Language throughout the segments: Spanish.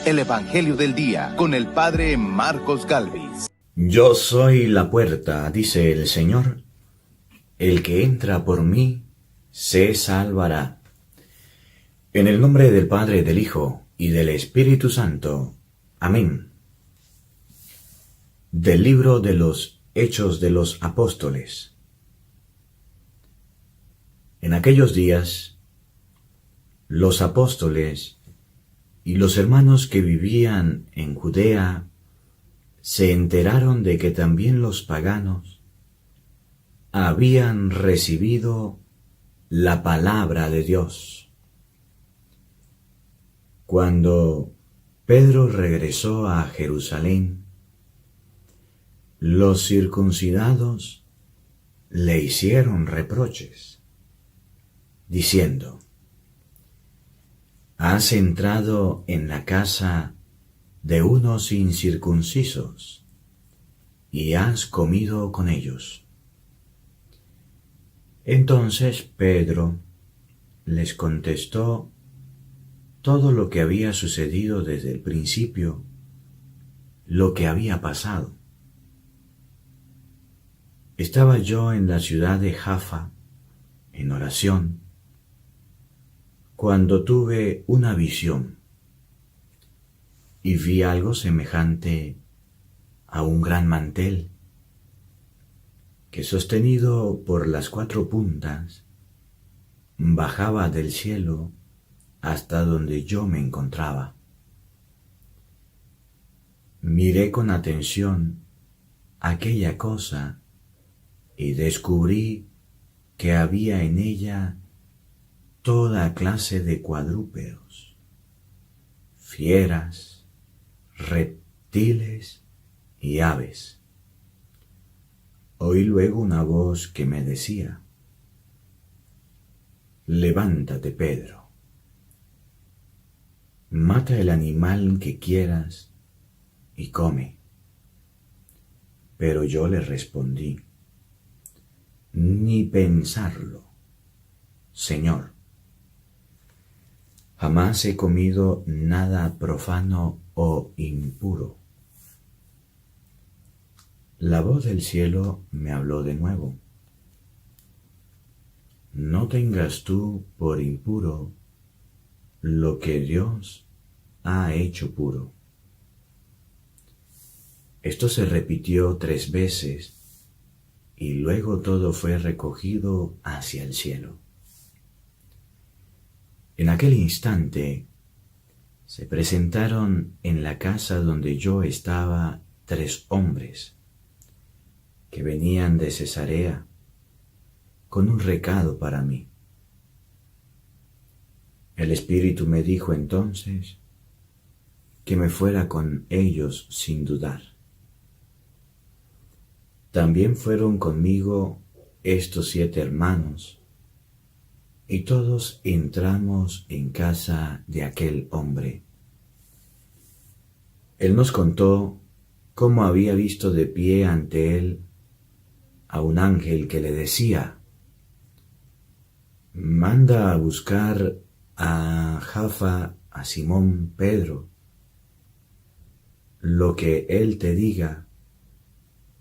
el Evangelio del Día con el Padre Marcos Galvis. Yo soy la puerta, dice el Señor. El que entra por mí se salvará. En el nombre del Padre, del Hijo y del Espíritu Santo. Amén. Del libro de los Hechos de los Apóstoles. En aquellos días, los apóstoles y los hermanos que vivían en Judea se enteraron de que también los paganos habían recibido la palabra de Dios. Cuando Pedro regresó a Jerusalén, los circuncidados le hicieron reproches, diciendo: «Has entrado en la casa de unos incircuncisos y has comido con ellos». Entonces Pedro les contestó todo lo que había sucedido desde el principio, lo que había pasado. Estaba yo en la ciudad de Jaffa, en oración, cuando tuve una visión y vi algo semejante a un gran mantel que, sostenido por las 4 puntas, bajaba del cielo hasta donde yo me encontraba. Miré con atención aquella cosa y descubrí que había en ella toda clase de cuadrúpedos, fieras, reptiles y aves. Oí luego una voz que me decía: «Levántate, Pedro, mata el animal que quieras y come». Pero yo le respondí: «Ni pensarlo, Señor. Jamás he comido nada profano o impuro». La voz del cielo me habló de nuevo: «No tengas tú por impuro lo que Dios ha hecho puro». Esto se repitió 3 veces y luego todo fue recogido hacia el cielo. En aquel instante se presentaron en la casa donde yo estaba 3 hombres que venían de Cesarea con un recado para mí. El Espíritu me dijo entonces que me fuera con ellos sin dudar. También fueron conmigo estos 7 hermanos, y todos entramos en casa de aquel hombre. Él nos contó cómo había visto de pie ante él a un ángel que le decía: «Manda a buscar a Jaffa a Simón Pedro. Lo que él te diga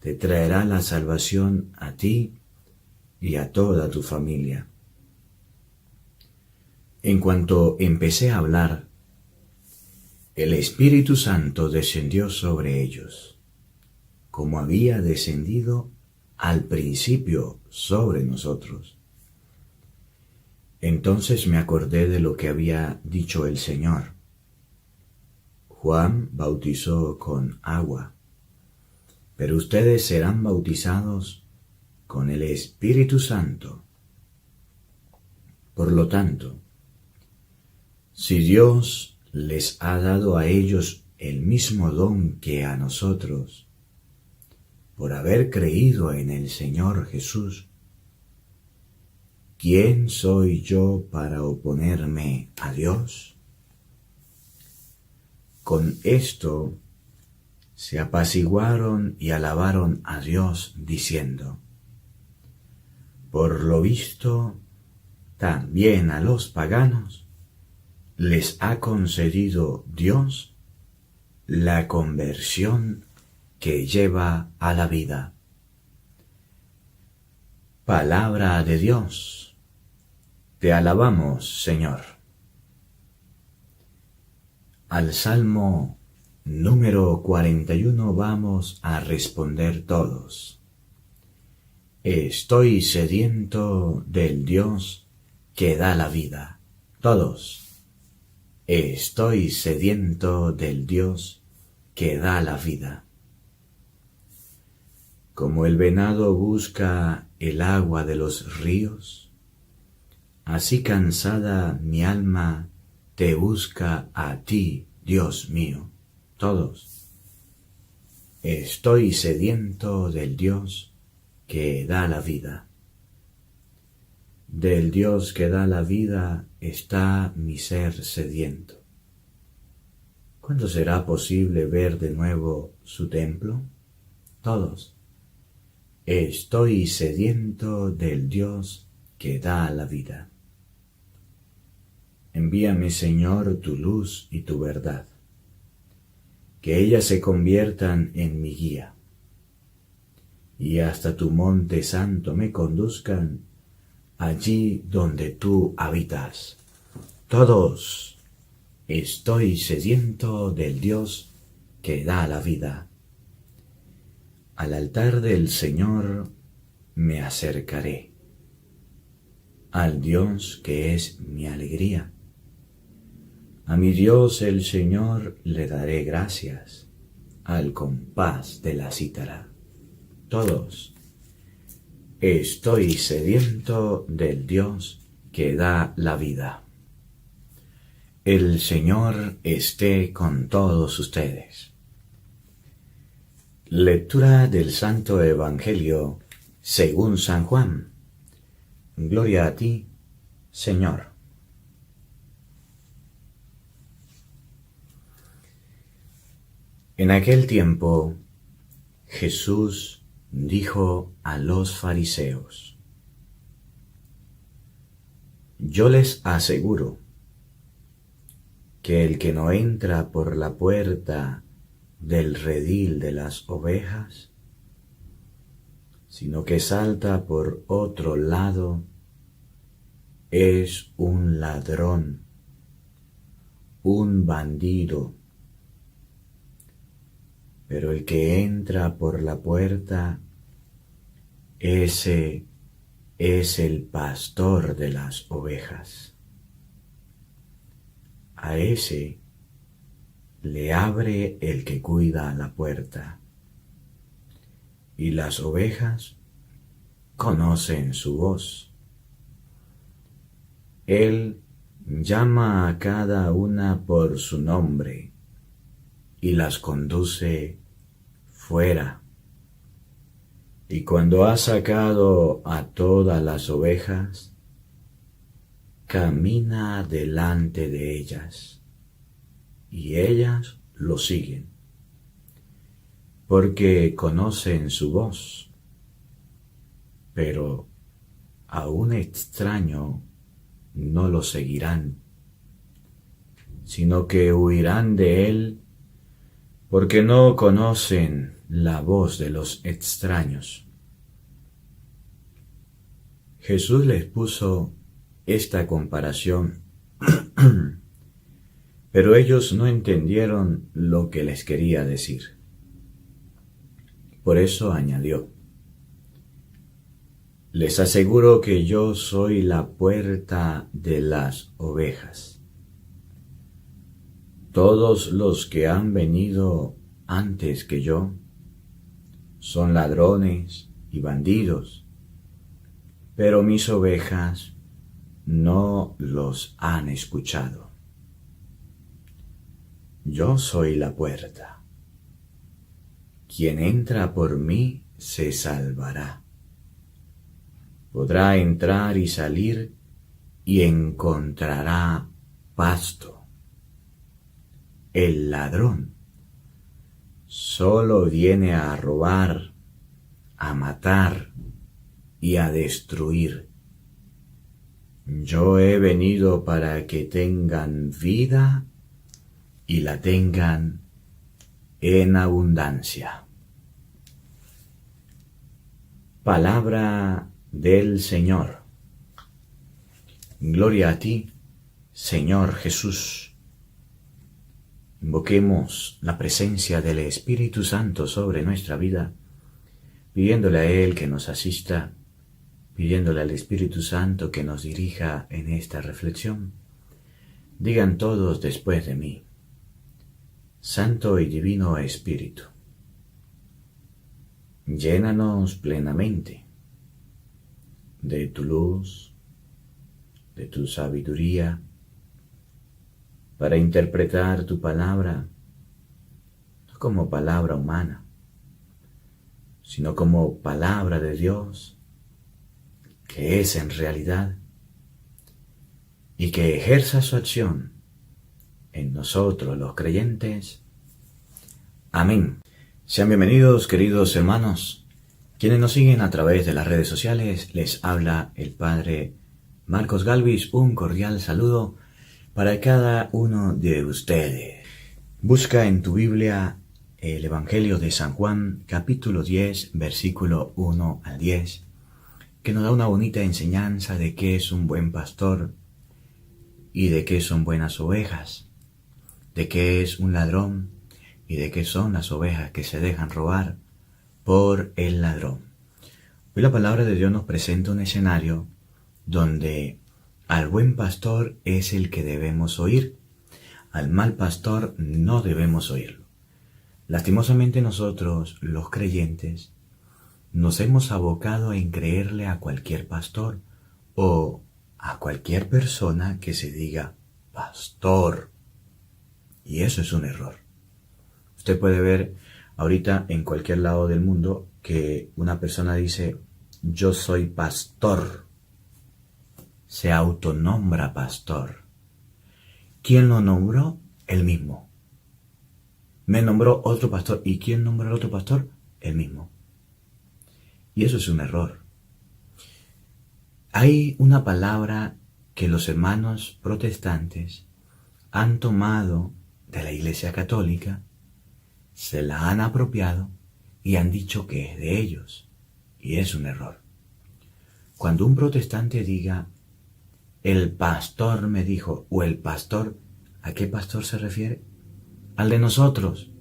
te traerá la salvación a ti y a toda tu familia». En cuanto empecé a hablar, el Espíritu Santo descendió sobre ellos, como había descendido al principio sobre nosotros. Entonces me acordé de lo que había dicho el Señor: «Juan bautizó con agua, pero ustedes serán bautizados con el Espíritu Santo». Por lo tanto, si Dios les ha dado a ellos el mismo don que a nosotros, por haber creído en el Señor Jesús, ¿quién soy yo para oponerme a Dios? Con esto se apaciguaron y alabaron a Dios, diciendo: «Por lo visto, también a los paganos les ha concedido Dios la conversión que lleva a la vida. Palabra de Dios. Te alabamos, Señor. Al Salmo número 41 vamos a responder todos. Estoy sediento del Dios que da la vida. Todos. Estoy sediento del Dios que da la vida. Como el venado busca el agua de los ríos, así cansada mi alma te busca a ti, Dios mío. Todos. Estoy sediento del Dios que da la vida. Del Dios que da la vida está mi ser sediento. ¿Cuándo será posible ver de nuevo su templo? Todos. Estoy sediento del Dios que da la vida. Envíame, Señor, tu luz y tu verdad, que ellas se conviertan en mi guía, y hasta tu monte santo me conduzcan, allí donde tú habitas. Todos. Estoy sediento del Dios que da la vida. Al altar del Señor me acercaré, al Dios que es mi alegría. A mi Dios el Señor le daré gracias, al compás de la cítara. Todos. Estoy sediento del Dios que da la vida. El Señor esté con todos ustedes. Lectura del Santo Evangelio según San Juan. Gloria a ti, Señor. En aquel tiempo, Jesús dijo a los fariseos: Yo les aseguro que el que no entra por la puerta del redil de las ovejas, sino que salta por otro lado, es un ladrón, un bandido. Pero el que entra por la puerta, ese es el pastor de las ovejas. A ese le abre el que cuida la puerta, y las ovejas conocen su voz. Él llama a cada una por su nombre y las conduce fuera. Y cuando ha sacado a todas las ovejas, camina delante de ellas, y ellas lo siguen, porque conocen su voz. Pero a un extraño no lo seguirán, sino que huirán de él, porque no conocen la voz de los extraños. Jesús les puso esta comparación, pero ellos no entendieron lo que les quería decir. Por eso añadió: Les aseguro que yo soy la puerta de las ovejas. Todos los que han venido antes que yo son ladrones y bandidos, pero mis ovejas no los han escuchado. Yo soy la puerta. Quien entra por mí se salvará. Podrá entrar y salir y encontrará pasto. El ladrón solo viene a robar, a matar y a destruir. Yo he venido para que tengan vida y la tengan en abundancia. Palabra del Señor. Gloria a ti, Señor Jesús. Invoquemos la presencia del Espíritu Santo sobre nuestra vida, pidiéndole a Él que nos asista, pidiéndole al Espíritu Santo que nos dirija en esta reflexión. Digan todos después de mí: Santo y Divino Espíritu, llénanos plenamente de tu luz, de tu sabiduría, para interpretar tu palabra, no como palabra humana, sino como palabra de Dios, que es en realidad, y que ejerza su acción en nosotros los creyentes. Amén. Sean bienvenidos, queridos hermanos. Quienes nos siguen a través de las redes sociales, les habla el Padre Marcos Galvis. Un cordial saludo para cada uno de ustedes. Busca en tu Biblia el Evangelio de San Juan, capítulo 10, versículo 1 al 10, que nos da una bonita enseñanza de qué es un buen pastor y de qué son buenas ovejas, de qué es un ladrón y de qué son las ovejas que se dejan robar por el ladrón. Hoy la palabra de Dios nos presenta un escenario donde al buen pastor es el que debemos oír, al mal pastor no debemos oírlo. Lastimosamente nosotros, los creyentes, nos hemos abocado en creerle a cualquier pastor o a cualquier persona que se diga pastor. Y eso es un error. Usted puede ver ahorita en cualquier lado del mundo que una persona dice: yo soy pastor. Se autonombra pastor. ¿Quién lo nombró? Él mismo. Me nombró otro pastor. ¿Y quién nombró al otro pastor? Él mismo. Y eso es un error. Hay una palabra que los hermanos protestantes han tomado de la Iglesia Católica, se la han apropiado y han dicho que es de ellos. Y es un error. Cuando un protestante diga el pastor me dijo, o el pastor, ¿a qué pastor se refiere? Al de nosotros.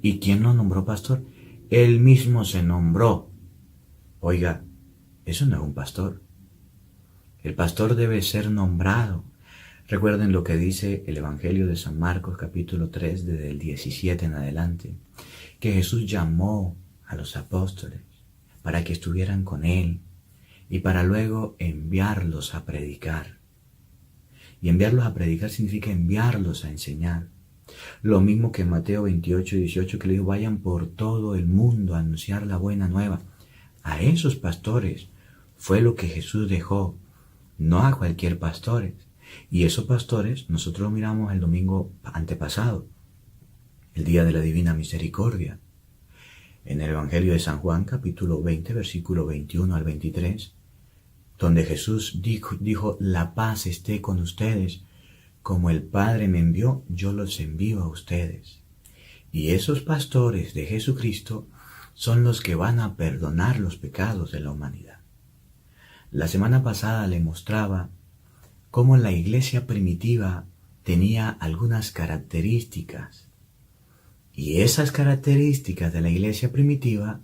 ¿Y quién lo nombró pastor? Él mismo se nombró. Oiga, eso no es un pastor. El pastor debe ser nombrado. Recuerden lo que dice el Evangelio de San Marcos, capítulo 3, desde el 17 en adelante, que Jesús llamó a los apóstoles para que estuvieran con Él y para luego enviarlos a predicar. Y enviarlos a predicar significa enviarlos a enseñar. Lo mismo que en Mateo 28, 18, que le dijo: vayan por todo el mundo a anunciar la buena nueva. A esos pastores fue lo que Jesús dejó, no a cualquier pastor. Y esos pastores nosotros lo miramos el domingo antepasado, el día de la Divina Misericordia, en el Evangelio de San Juan, capítulo 20, versículo 21 al 23, donde Jesús dijo: la paz esté con ustedes, como el Padre me envió, yo los envío a ustedes. Y esos pastores de Jesucristo son los que van a perdonar los pecados de la humanidad. La semana pasada le mostraba cómo la iglesia primitiva tenía algunas características. Y esas características de la iglesia primitiva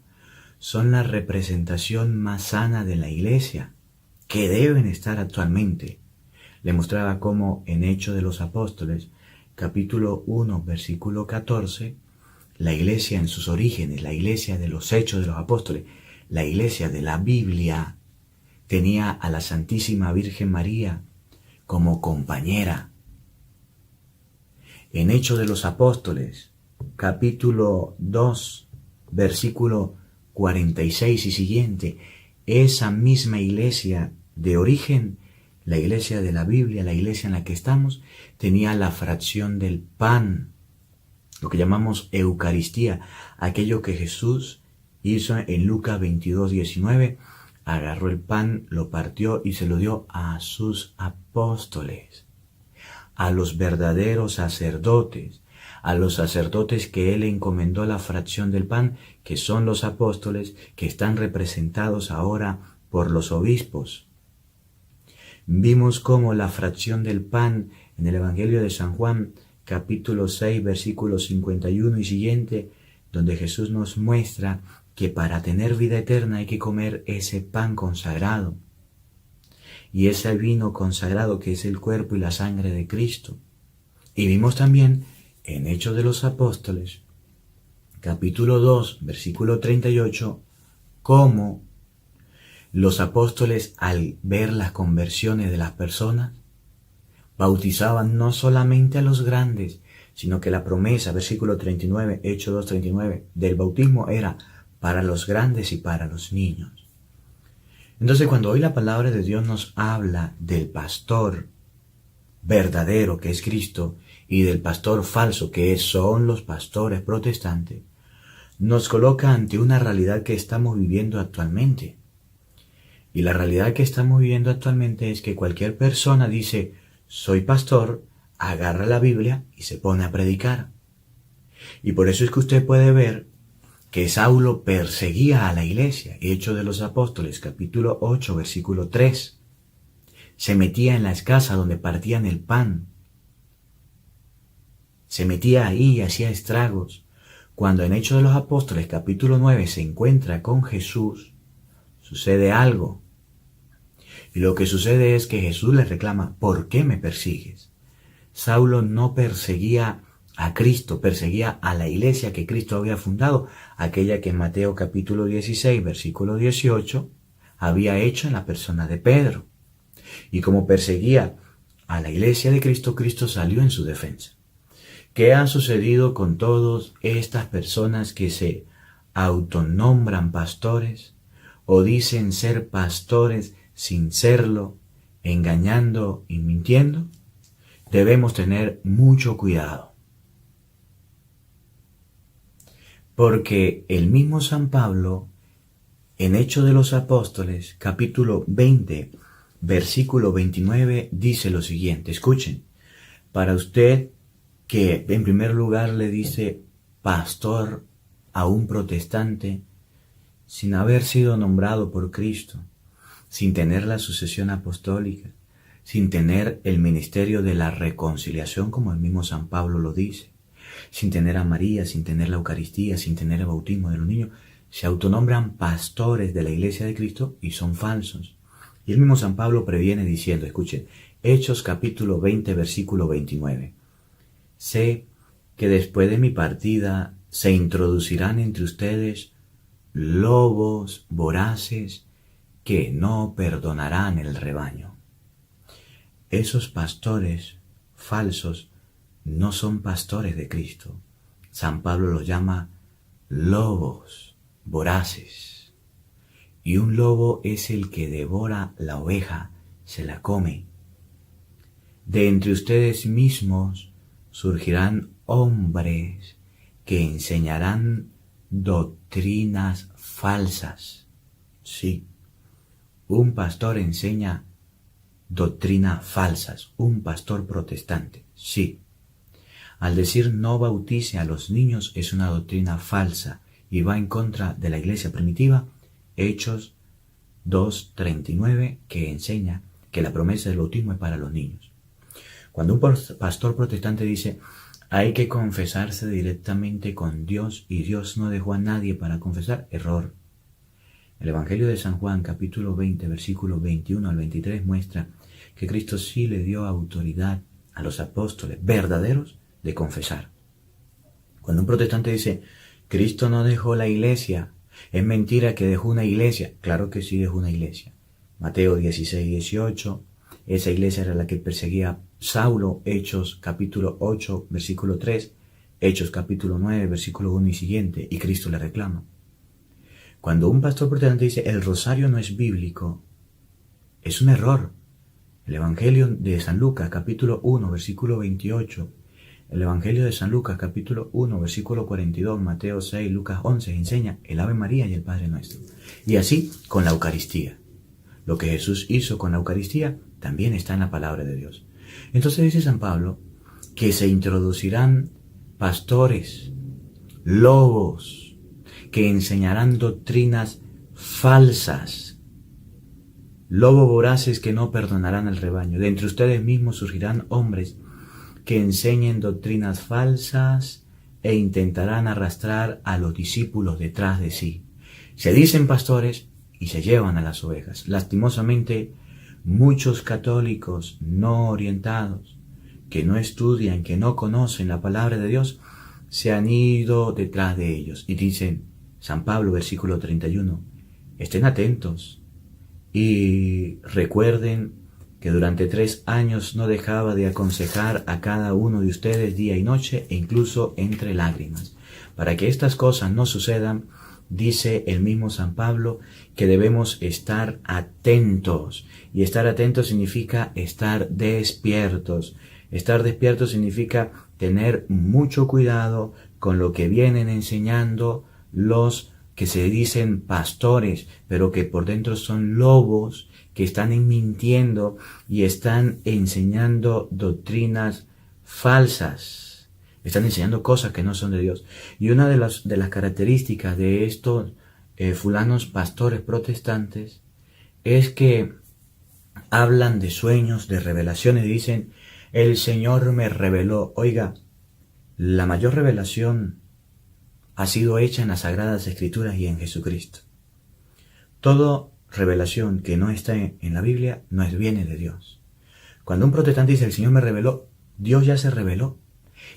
son la representación más sana de la iglesia, que deben estar actualmente. Le mostraba cómo en Hechos de los Apóstoles, capítulo 1, versículo 14, la iglesia en sus orígenes, la iglesia de los Hechos de los Apóstoles, la iglesia de la Biblia, tenía a la Santísima Virgen María como compañera. En Hechos de los Apóstoles, capítulo 2, versículo 46 y siguiente, esa misma iglesia de origen, la iglesia de la Biblia, la iglesia en la que estamos, tenía la fracción del pan, lo que llamamos Eucaristía, aquello que Jesús hizo en Lucas 22, 19, agarró el pan, lo partió y se lo dio a sus apóstoles, a los verdaderos sacerdotes, a los sacerdotes que él encomendó la fracción del pan, que son los apóstoles, que están representados ahora por los obispos. Vimos cómo la fracción del pan en el Evangelio de San Juan, capítulo 6, versículos 51 y siguiente, donde Jesús nos muestra que para tener vida eterna hay que comer ese pan consagrado y ese vino consagrado que es el cuerpo y la sangre de Cristo. Y vimos también en Hechos de los Apóstoles, capítulo 2, versículo 38, cómo los apóstoles, al ver las conversiones de las personas, bautizaban no solamente a los grandes, sino que la promesa, versículo 39, Hechos 2, 39, del bautismo era para los grandes y para los niños. Entonces, cuando hoy la palabra de Dios nos habla del pastor verdadero, que es Cristo, y del pastor falso, que son los pastores protestantes, nos coloca ante una realidad que estamos viviendo actualmente. Y la realidad que estamos viviendo actualmente es que cualquier persona dice, soy pastor, agarra la Biblia y se pone a predicar. Y por eso es que usted puede ver que Saulo perseguía a la iglesia. Hechos de los Apóstoles, capítulo 8, versículo 3. Se metía en las casas donde partían el pan. Se metía ahí y hacía estragos. Cuando en Hechos de los Apóstoles, capítulo 9, se encuentra con Jesús, sucede algo. Y lo que sucede es que Jesús le reclama, ¿por qué me persigues? Saulo no perseguía a Cristo, perseguía a la iglesia que Cristo había fundado, aquella que en Mateo capítulo 16, versículo 18, había hecho en la persona de Pedro. Y como perseguía a la iglesia de Cristo, Cristo salió en su defensa. ¿Qué ha sucedido con todas estas personas que se autonombran pastores o dicen ser pastores sin serlo, engañando y mintiendo? Debemos tener mucho cuidado. Porque el mismo San Pablo, en Hechos de los Apóstoles, capítulo 20, versículo 29, dice lo siguiente. Escuchen, para usted que en primer lugar le dice pastor a un protestante sin haber sido nombrado por Cristo, sin tener la sucesión apostólica, sin tener el ministerio de la reconciliación como el mismo San Pablo lo dice, sin tener a María, sin tener la Eucaristía, sin tener el bautismo de los niños, se autonombran pastores de la Iglesia de Cristo y son falsos. Y el mismo San Pablo previene diciendo, escuchen, Hechos capítulo 20, versículo 29. Sé que después de mi partida se introducirán entre ustedes lobos voraces que no perdonarán el rebaño. Esos pastores falsos no son pastores de Cristo. San Pablo los llama lobos voraces. Y un lobo es el que devora la oveja, se la come. De entre ustedes mismos surgirán hombres que enseñarán doctrinas falsas. Sí, un pastor enseña doctrinas falsas, un pastor protestante, sí. Al decir no bautice a los niños es una doctrina falsa y va en contra de la iglesia primitiva, Hechos 2:39, que enseña que la promesa del bautismo es para los niños. Cuando un pastor protestante dice hay que confesarse directamente con Dios y Dios no dejó a nadie para confesar, error. El Evangelio de San Juan, capítulo 20, versículos 21 al 23, muestra que Cristo sí le dio autoridad a los apóstoles verdaderos de confesar. Cuando un protestante dice, Cristo no dejó la iglesia, es mentira que dejó una iglesia. Claro que sí dejó una iglesia. Mateo 16, 18, esa iglesia era la que perseguía Saulo, Hechos capítulo 8, versículo 3, Hechos capítulo 9, versículo 1 y siguiente, y Cristo le reclama. Cuando un pastor protestante dice, el rosario no es bíblico, es un error. El Evangelio de San Lucas, capítulo 1, versículo 28, el Evangelio de San Lucas, capítulo 1, versículo 42, Mateo 6, Lucas 11, enseña el Ave María y el Padre Nuestro. Y así con la Eucaristía. Lo que Jesús hizo con la Eucaristía también está en la palabra de Dios. Entonces dice San Pablo que se introducirán pastores, lobos, que enseñarán doctrinas falsas, lobos voraces que no perdonarán al rebaño. De entre ustedes mismos surgirán hombres que enseñen doctrinas falsas e intentarán arrastrar a los discípulos detrás de sí. Se dicen pastores y se llevan a las ovejas. Lastimosamente, muchos católicos no orientados, que no estudian, que no conocen la palabra de Dios, se han ido detrás de ellos. Y dicen, San Pablo, versículo 31, estén atentos y recuerden que durante 3 años no dejaba de aconsejar a cada uno de ustedes día y noche, e incluso entre lágrimas. Para que estas cosas no sucedan, dice el mismo San Pablo que debemos estar atentos. Y estar atentos significa estar despiertos. Estar despiertos significa tener mucho cuidado con lo que vienen enseñando los que se dicen pastores, pero que por dentro son lobos, que están mintiendo y están enseñando doctrinas falsas. Están enseñando cosas que no son de Dios. Y una de las características de estos fulanos pastores protestantes es que hablan de sueños, de revelaciones, y dicen, el Señor me reveló. Oiga, la mayor revelación ha sido hecha en las Sagradas Escrituras y en Jesucristo. Toda revelación que no está en la Biblia no viene de Dios. Cuando un protestante dice, el Señor me reveló, Dios ya se reveló.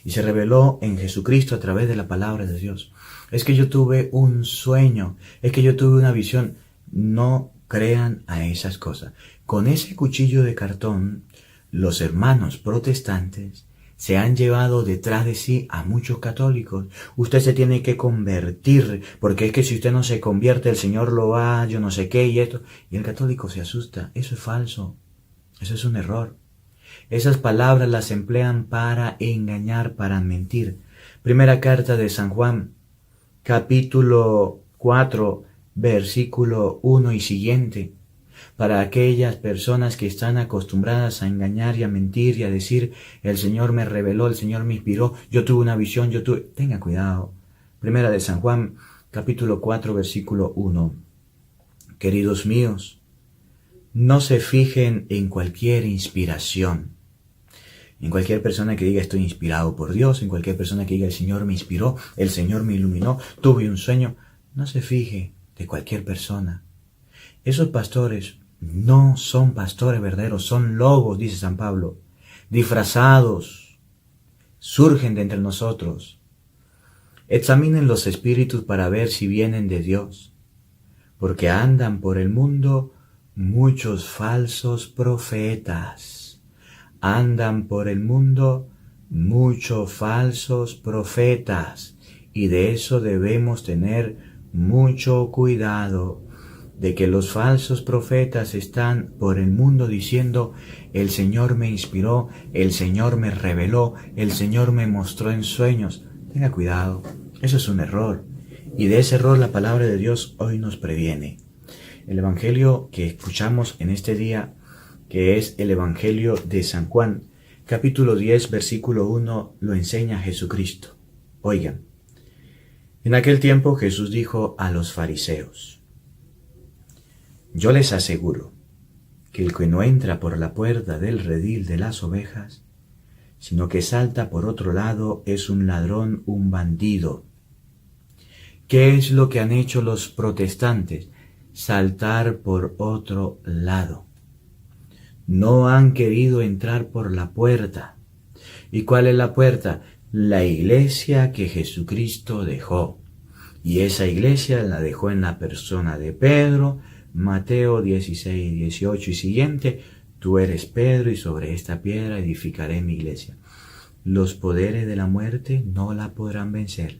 Y se reveló en Jesucristo a través de la palabra de Dios. Es que yo tuve un sueño, es que yo tuve una visión. No crean a esas cosas. Con ese cuchillo de cartón, los hermanos protestantes se han llevado detrás de sí a muchos católicos. Usted se tiene que convertir, porque es que si usted no se convierte, el Señor lo va, yo no sé qué y esto. Y el católico se asusta. Eso es falso. Eso es un error. Esas palabras las emplean para engañar, para mentir. Primera carta de San Juan, capítulo 4, versículo 1 y siguiente. Para aquellas personas que están acostumbradas a engañar y a mentir y a decir, el Señor me reveló, el Señor me inspiró, yo tuve una visión, Tenga cuidado. Primera de San Juan, capítulo 4, versículo 1. Queridos míos, no se fijen en cualquier inspiración, en cualquier persona que diga estoy inspirado por Dios, en cualquier persona que diga el Señor me inspiró, el Señor me iluminó, tuve un sueño. No se fije de cualquier persona. Esos pastores no son pastores verdaderos, son lobos, dice San Pablo, disfrazados, surgen de entre nosotros. Examinen los espíritus para ver si vienen de Dios, porque andan por el mundo muchos falsos profetas. Andan por el mundo muchos falsos profetas, y de eso debemos tener mucho cuidado, de que los falsos profetas están por el mundo diciendo, el Señor me inspiró, el Señor me reveló, el Señor me mostró en sueños. Tenga cuidado, eso es un error, y de ese error la palabra de Dios hoy nos previene. El evangelio que escuchamos en este día, que es el evangelio de San Juan, capítulo 10, versículo 1, lo enseña Jesucristo. Oigan, en aquel tiempo Jesús dijo a los fariseos, yo les aseguro que el que no entra por la puerta del redil de las ovejas, sino que salta por otro lado, es un ladrón, un bandido. ¿Qué es lo que han hecho los protestantes? Saltar por otro lado. No han querido entrar por la puerta. ¿Y cuál es la puerta? La iglesia que Jesucristo dejó. Y esa iglesia la dejó en la persona de Pedro, Mateo 16, 18 y siguiente, tú eres Pedro y sobre esta piedra edificaré mi iglesia. Los poderes de la muerte no la podrán vencer.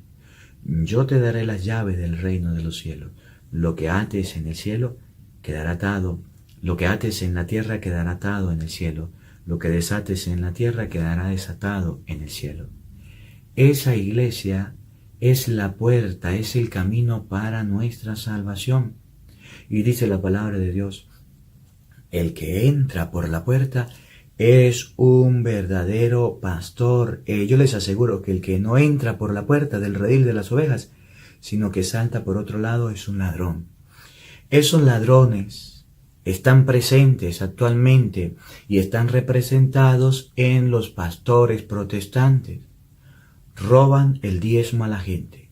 Yo te daré las llaves del reino de los cielos. Lo que ates en el cielo quedará atado. Lo que ates en la tierra quedará atado en el cielo. Lo que desates en la tierra quedará desatado en el cielo. Esa iglesia es la puerta, es el camino para nuestra salvación. Y dice la palabra de Dios, el que entra por la puerta, es un verdadero pastor. Yo les aseguro que el que no entra por la puerta del redil de las ovejas, sino que salta por otro lado, es un ladrón. Esos ladrones están presentes actualmente y están representados en los pastores protestantes. Roban el diezmo a la gente,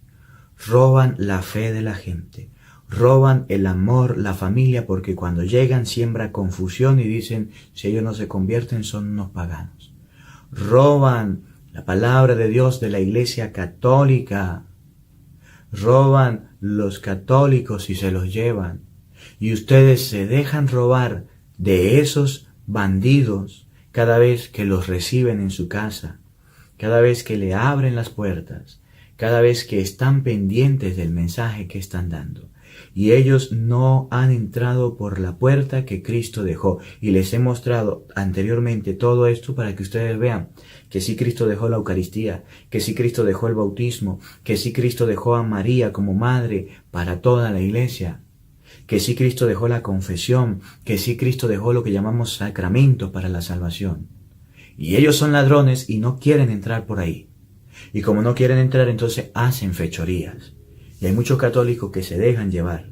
roban la fe de la gente, roban el amor, la familia, porque cuando llegan siembra confusión y dicen, si ellos no se convierten son unos paganos. Roban la palabra de Dios de la Iglesia Católica, roban los católicos y se los llevan. Y ustedes se dejan robar de esos bandidos cada vez que los reciben en su casa, cada vez que le abren las puertas, cada vez que están pendientes del mensaje que están dando. Y ellos no han entrado por la puerta que Cristo dejó. Y les he mostrado anteriormente todo esto para que ustedes vean que sí Cristo dejó la Eucaristía, que sí Cristo dejó el bautismo, que sí Cristo dejó a María como madre para toda la Iglesia, que sí Cristo dejó la confesión, que sí Cristo dejó lo que llamamos sacramento para la salvación. Y ellos son ladrones y no quieren entrar por ahí. Y como no quieren entrar, entonces hacen fechorías. Y hay muchos católicos que se dejan llevar.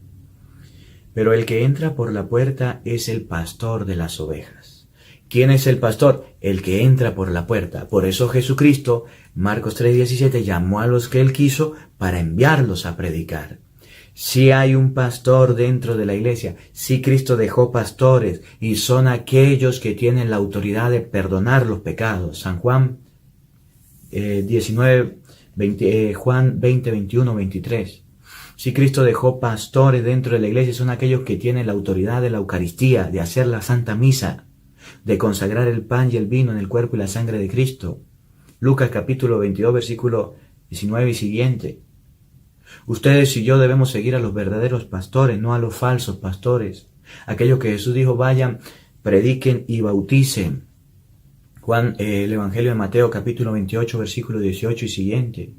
Pero el que entra por la puerta es el pastor de las ovejas. ¿Quién es el pastor? El que entra por la puerta. Por eso Jesucristo, Marcos 3:17, llamó a los que él quiso para enviarlos a predicar. Si hay un pastor dentro de la iglesia, si Cristo dejó pastores y son aquellos que tienen la autoridad de perdonar los pecados. San Juan 20, 21, 23. Si Cristo dejó pastores dentro de la iglesia, son aquellos que tienen la autoridad de la Eucaristía, de hacer la Santa Misa, de consagrar el pan y el vino en el cuerpo y la sangre de Cristo. Lucas capítulo 22, versículo 19 y siguiente. Ustedes y yo debemos seguir a los verdaderos pastores, no a los falsos pastores. Aquellos que Jesús dijo, vayan, prediquen y bauticen. El Evangelio de Mateo capítulo 28, versículo 18 y siguiente.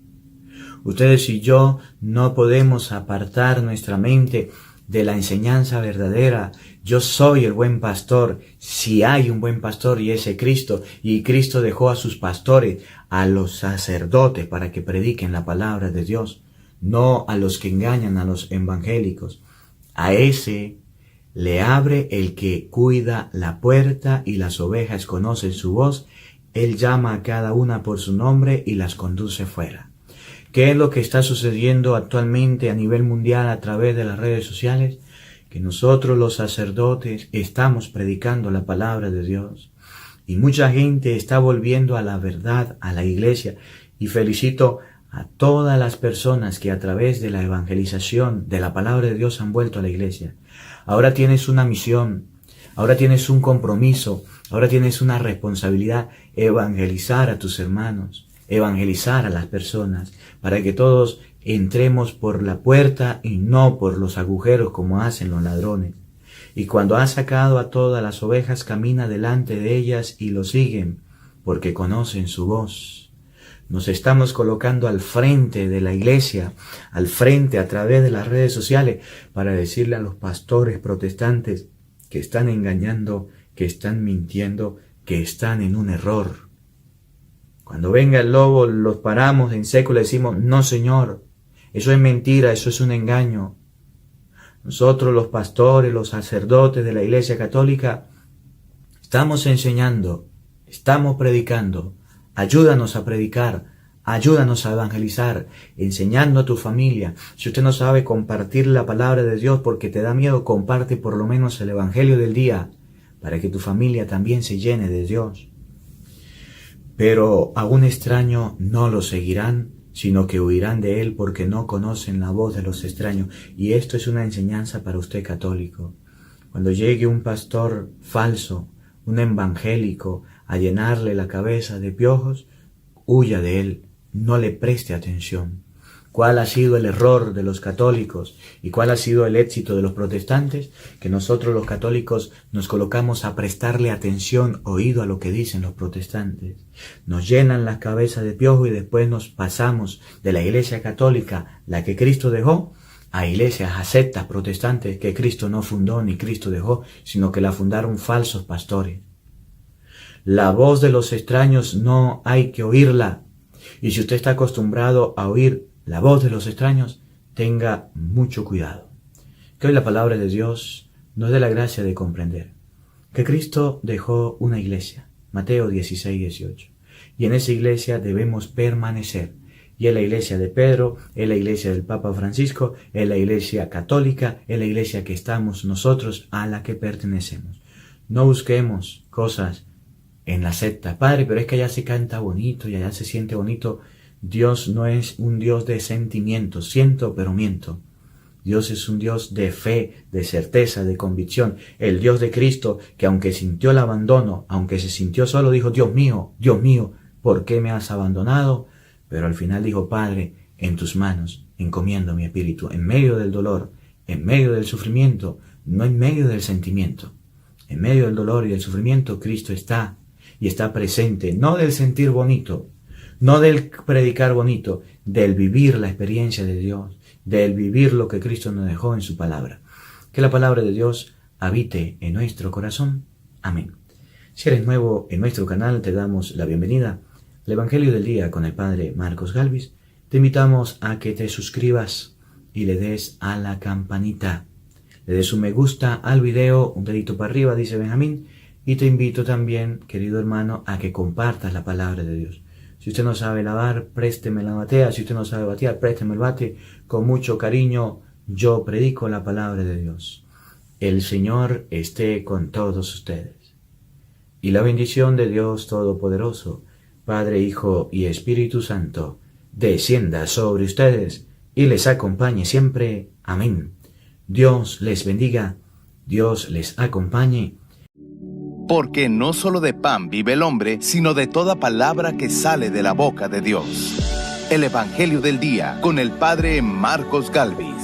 Ustedes y yo no podemos apartar nuestra mente de la enseñanza verdadera. Yo soy el buen pastor. Si hay un buen pastor y ese Cristo, y Cristo dejó a sus pastores, a los sacerdotes para que prediquen la palabra de Dios, no a los que engañan a los evangélicos. A ese le abre el que cuida la puerta y las ovejas conocen su voz. Él llama a cada una por su nombre y las conduce fuera. ¿Qué es lo que está sucediendo actualmente a nivel mundial a través de las redes sociales? Que nosotros los sacerdotes estamos predicando la palabra de Dios y mucha gente está volviendo a la verdad, a la iglesia, y felicito a todas las personas que a través de la evangelización de la palabra de Dios han vuelto a la iglesia. Ahora tienes una misión, ahora tienes un compromiso, ahora tienes una responsabilidad: evangelizar a tus hermanos, evangelizar a las personas, para que todos entremos por la puerta y no por los agujeros como hacen los ladrones. Y cuando has sacado a todas las ovejas, camina delante de ellas y lo siguen, porque conocen su voz. Nos estamos colocando al frente de la iglesia, al frente a través de las redes sociales, para decirle a los pastores protestantes que están engañando, que están mintiendo, que están en un error. Cuando venga el lobo, los paramos en seco y le decimos, no señor, eso es mentira, eso es un engaño. Nosotros los pastores, los sacerdotes de la Iglesia Católica, estamos enseñando, estamos predicando. Ayúdanos a predicar, ayúdanos a evangelizar, enseñando a tu familia. Si usted no sabe compartir la palabra de Dios porque te da miedo, comparte por lo menos el Evangelio del día, para que tu familia también se llene de Dios. Pero a un extraño no lo seguirán, sino que huirán de él porque no conocen la voz de los extraños. Y esto es una enseñanza para usted católico. Cuando llegue un pastor falso, un evangélico, a llenarle la cabeza de piojos, huya de él, no le preste atención. ¿Cuál ha sido el error de los católicos y cuál ha sido el éxito de los protestantes? Que nosotros los católicos nos colocamos a prestarle atención, oído a lo que dicen los protestantes. Nos llenan las cabezas de piojo y después nos pasamos de la iglesia católica, la que Cristo dejó, a iglesias, a sectas protestantes que Cristo no fundó ni Cristo dejó, sino que la fundaron falsos pastores. La voz de los extraños no hay que oírla. Y si usted está acostumbrado a oír la voz de los extraños, tenga mucho cuidado. Que hoy la palabra de Dios nos dé la gracia de comprender que Cristo dejó una iglesia, Mateo 16, 18. Y en esa iglesia debemos permanecer. Y es la iglesia de Pedro, es la iglesia del Papa Francisco, es la iglesia católica, es la iglesia que estamos nosotros, a la que pertenecemos. No busquemos cosas en la secta. Padre, pero es que allá se canta bonito y allá se siente bonito. Dios no es un Dios de sentimientos, siento pero miento. Dios es un Dios de fe, de certeza, de convicción. El Dios de Cristo, que aunque sintió el abandono, aunque se sintió solo, dijo, Dios mío, ¿por qué me has abandonado? Pero al final dijo, Padre, en tus manos encomiendo mi espíritu, en medio del dolor, en medio del sufrimiento, no en medio del sentimiento. En medio del dolor y del sufrimiento, Cristo está y está presente, no del sentir bonito, no del predicar bonito, del vivir la experiencia de Dios, del vivir lo que Cristo nos dejó en su palabra. Que la palabra de Dios habite en nuestro corazón. Amén. Si eres nuevo en nuestro canal, te damos la bienvenida al Evangelio del Día con el Padre Marcos Galvis. Te invitamos a que te suscribas y le des a la campanita. Le des un me gusta al video, un dedito para arriba, dice Benjamín. Y te invito también, querido hermano, a que compartas la palabra de Dios. Si usted no sabe lavar, présteme la batea. Si usted no sabe batear, présteme el bate. Con mucho cariño, yo predico la palabra de Dios. El Señor esté con todos ustedes. Y la bendición de Dios Todopoderoso, Padre, Hijo y Espíritu Santo, descienda sobre ustedes y les acompañe siempre. Amén. Dios les bendiga, Dios les acompañe. Porque no solo de pan vive el hombre, sino de toda palabra que sale de la boca de Dios. El Evangelio del Día con el Padre Marcos Galvis.